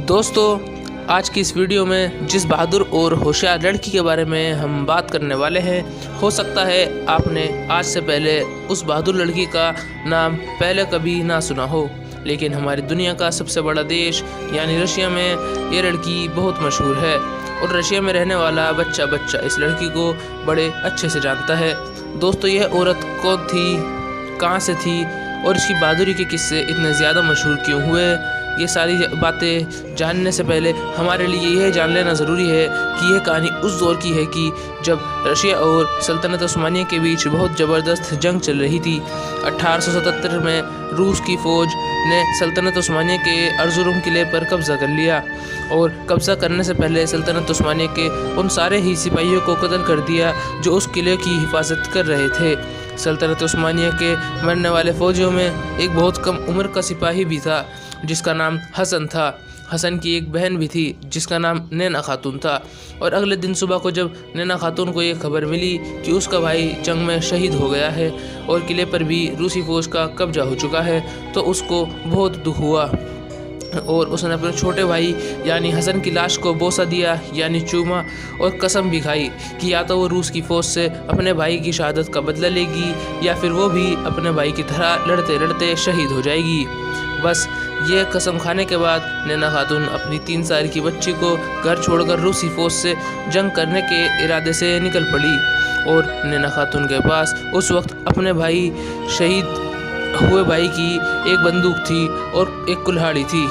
दोस्तों, आज की इस वीडियो में जिस बहादुर और होशियार लड़की के बारे में हम बात करने वाले हैं, हो सकता है आपने आज से पहले उस बहादुर लड़की का नाम पहले कभी ना सुना हो, लेकिन हमारी दुनिया का सबसे बड़ा देश यानी रशिया में ये लड़की बहुत मशहूर है और रशिया में रहने वाला बच्चा बच्चा इस लड़की को बड़े अच्छे से जानता है। दोस्तों, यह औरत कौन थी, कहाँ से थी और इसकी बहादुरी के किस्से इतने ज़्यादा मशहूर क्यों हुए, ये सारी बातें जानने से पहले हमारे लिए यह जान लेना ज़रूरी है कि यह कहानी उस दौर की है कि जब रशिया और सल्तनत उस्मानिया के बीच बहुत ज़बरदस्त जंग चल रही थी। 1877 में रूस की फ़ौज ने सल्तनत उस्मानिया के अर्जुरुम किले पर कब्ज़ा कर लिया और कब्ज़ा करने से पहले सल्तनत उस्मानिया के उन सारे ही सिपाहियों को कत्ल कर दिया जो उस किले की हिफाजत कर रहे थे। सल्तनत उस्मानिया के मरने वाले फ़ौजियों में एक बहुत कम उम्र का सिपाही भी था जिसका नाम हसन था। हसन की एक बहन भी थी जिसका नाम नैना खातून था। और अगले दिन सुबह को जब नैना खातून को ये खबर मिली कि उसका भाई जंग में शहीद हो गया है और किले पर भी रूसी फ़ौज का कब्जा हो चुका है, तो उसको बहुत दुख हुआ और उसने अपने छोटे भाई यानी हसन की लाश को बोसा दिया यानी चूमा और कसम भी खाई कि या तो वो रूस की फ़ौज से अपने भाई की शहादत का बदला लेगी या फिर वो भी अपने भाई की तरह लड़ते लड़ते शहीद हो जाएगी। बस ये कसम खाने के बाद नैना खातून अपनी 3 साल की बच्ची को घर छोड़कर रूसी फ़ौज से जंग करने के इरादे से निकल पड़ी। और नैना खातून के पास उस वक्त अपने भाई शहीद हुए भाई की एक बंदूक थी और एक कुल्हाड़ी थी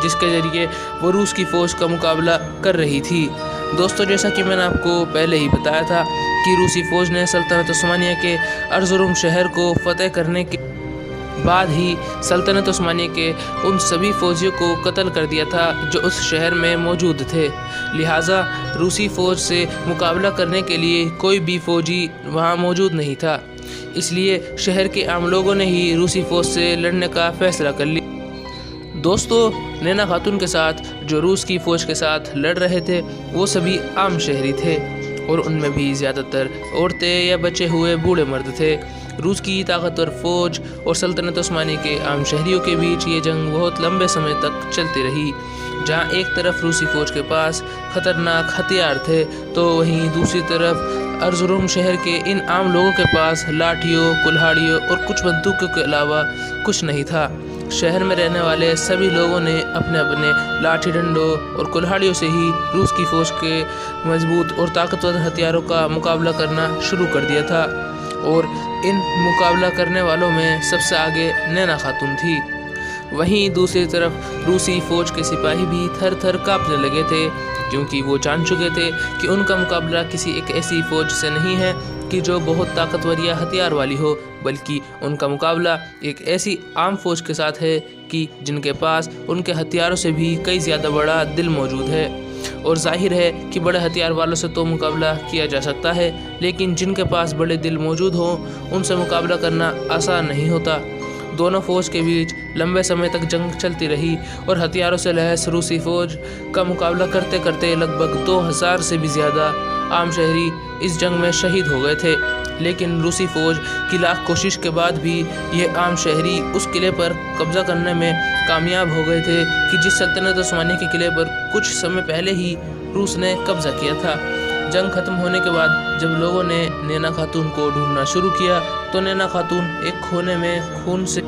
जिसके ज़रिए वो रूस की फ़ौज का मुकाबला कर रही थी। दोस्तों, जैसा कि मैंने आपको पहले ही बताया था कि रूसी फ़ौज ने सल्तनत उस्मानिया के अर्जुरुम शहर को फतेह करने के बाद ही सल्तनत उस्मानिया के उन सभी फ़ौजियों को कत्ल कर दिया था जो उस शहर में मौजूद थे। लिहाजा रूसी फ़ौज से मुकाबला करने के लिए कोई भी फ़ौजी वहाँ मौजूद नहीं था, इसलिए शहर के आम लोगों ने ही रूसी फ़ौज से लड़ने का फैसला कर लिया। दोस्तों, नैना खातून के साथ जो रूस की फ़ौज के साथ लड़ रहे थे वो सभी आम शहरी थे और उनमें भी ज़्यादातर औरतें या बचे हुए बूढ़े मर्द थे। रूस की ताकतवर फ़ौज और सल्तनत उस्मानिया के आम शहरियों के बीच ये जंग बहुत लंबे समय तक चलती रही। जहाँ एक तरफ रूसी फ़ौज के पास खतरनाक हथियार थे तो वहीं दूसरी तरफ अर्जुरुम शहर के इन आम लोगों के पास लाठियों, कुल्हाड़ियों और कुछ बंदूकों के अलावा कुछ नहीं था। शहर में रहने वाले सभी लोगों ने अपने अपने लाठी डंडों और कुल्हाड़ियों से ही रूस की फ़ौज के मजबूत और ताकतवर हथियारों का मुकाबला करना शुरू कर दिया था। और इन मुकाबला करने वालों में सबसे आगे नैना खातून थी। वहीं दूसरी तरफ रूसी फ़ौज के सिपाही भी थर थर काँपने लगे थे क्योंकि वो जान चुके थे कि उनका मुकाबला किसी एक ऐसी फ़ौज से नहीं है कि जो बहुत ताकतवर या हथियार वाली हो, बल्कि उनका मुकाबला एक ऐसी आम फ़ौज के साथ है कि जिनके पास उनके हथियारों से भी कई ज़्यादा बड़ा दिल मौजूद है। और जाहिर है कि बड़े हथियार वालों से तो मुकाबला किया जा सकता है, लेकिन जिनके पास बड़े दिल मौजूद हों उनसे मुकाबला करना आसान नहीं होता। दोनों फ़ौज के बीच लंबे समय तक जंग चलती रही और हथियारों से लैस रूसी फ़ौज का मुकाबला करते करते लगभग 2000 से भी ज़्यादा आम शहरी इस जंग में शहीद हो गए थे। लेकिन रूसी फ़ौज की लाख कोशिश के बाद भी ये आम शहरी उस किले पर कब्ज़ा करने में कामयाब हो गए थे कि जिस सल्तनत उस्मानिया के किले पर कुछ समय पहले ही रूस ने कब्ज़ा किया था। जंग ख़त्म होने के बाद जब लोगों ने नैना खातून को ढूंढना शुरू किया तो नैना खातून एक कोने में खून से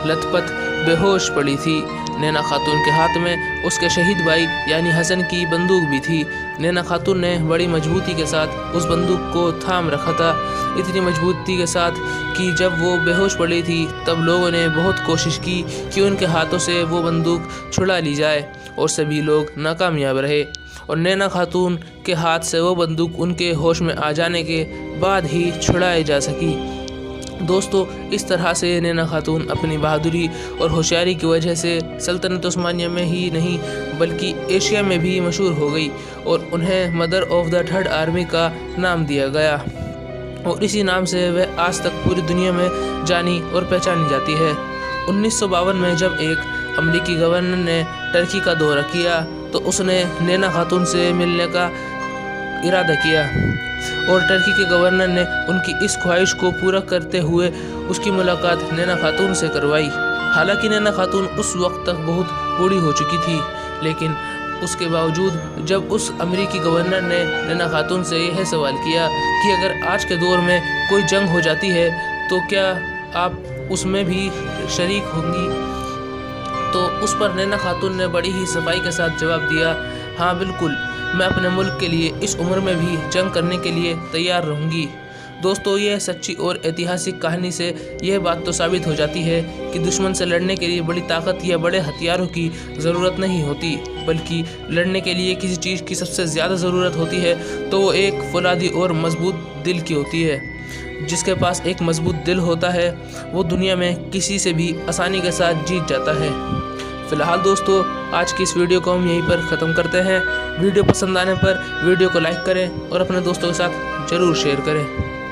लथपथ बेहोश पड़ी थी। नैना खातून के हाथ में उसके शहीद भाई यानी हसन की बंदूक भी थी। नैना खातून ने बड़ी मजबूती के साथ उस बंदूक को थाम रखा था, इतनी मजबूती के साथ कि जब वो बेहोश पड़ी थी तब लोगों ने बहुत कोशिश की कि उनके हाथों से वो बंदूक छुड़ा ली जाए और सभी लोग नाकामयाब रहे और नैना खातून के हाथ से वो बंदूक उनके होश में आ जाने के बाद ही छुड़ाई जा सकी। दोस्तों, इस तरह से नैना खातून अपनी बहादुरी और होशियारी की वजह से सल्तनत उस्मानिया में ही नहीं बल्कि एशिया में भी मशहूर हो गई और उन्हें mother of the third army का नाम दिया गया और इसी नाम से वह आज तक पूरी दुनिया में जानी और पहचानी जाती है। 1952 में जब एक अमेरिकी गवर्नर ने टर्की का दौरा किया तो उसने नैना खातून से मिलने का इरादा किया और टर्की के गवर्नर ने उनकी इस ख्वाहिश को पूरा करते हुए उसकी मुलाकात नैना खातून से करवाई। हालांकि नैना खातून उस वक्त तक बहुत बूढ़ी हो चुकी थी, लेकिन उसके बावजूद जब उस अमेरिकी गवर्नर ने नैना खातून से यह सवाल किया कि अगर आज के दौर में कोई जंग हो जाती है तो क्या आप उसमें भी शरीक होंगी, तो उस पर नैना खातून ने बड़ी ही सफाई के साथ जवाब दिया, हाँ बिल्कुल, मैं अपने मुल्क के लिए इस उम्र में भी जंग करने के लिए तैयार रहूँगी। दोस्तों, यह सच्ची और ऐतिहासिक कहानी से यह बात तो साबित हो जाती है कि दुश्मन से लड़ने के लिए बड़ी ताकत या बड़े हथियारों की ज़रूरत नहीं होती, बल्कि लड़ने के लिए किसी चीज़ की सबसे ज़्यादा ज़रूरत होती है तो वो एक फौलादी और मजबूत दिल की होती है। जिसके पास एक मजबूत दिल होता है वो दुनिया में किसी से भी आसानी के साथ जीत जाता है। फिलहाल दोस्तों, आज की इस वीडियो को हम यहीं पर ख़त्म करते हैं। वीडियो पसंद आने पर वीडियो को लाइक करें और अपने दोस्तों के साथ ज़रूर शेयर करें।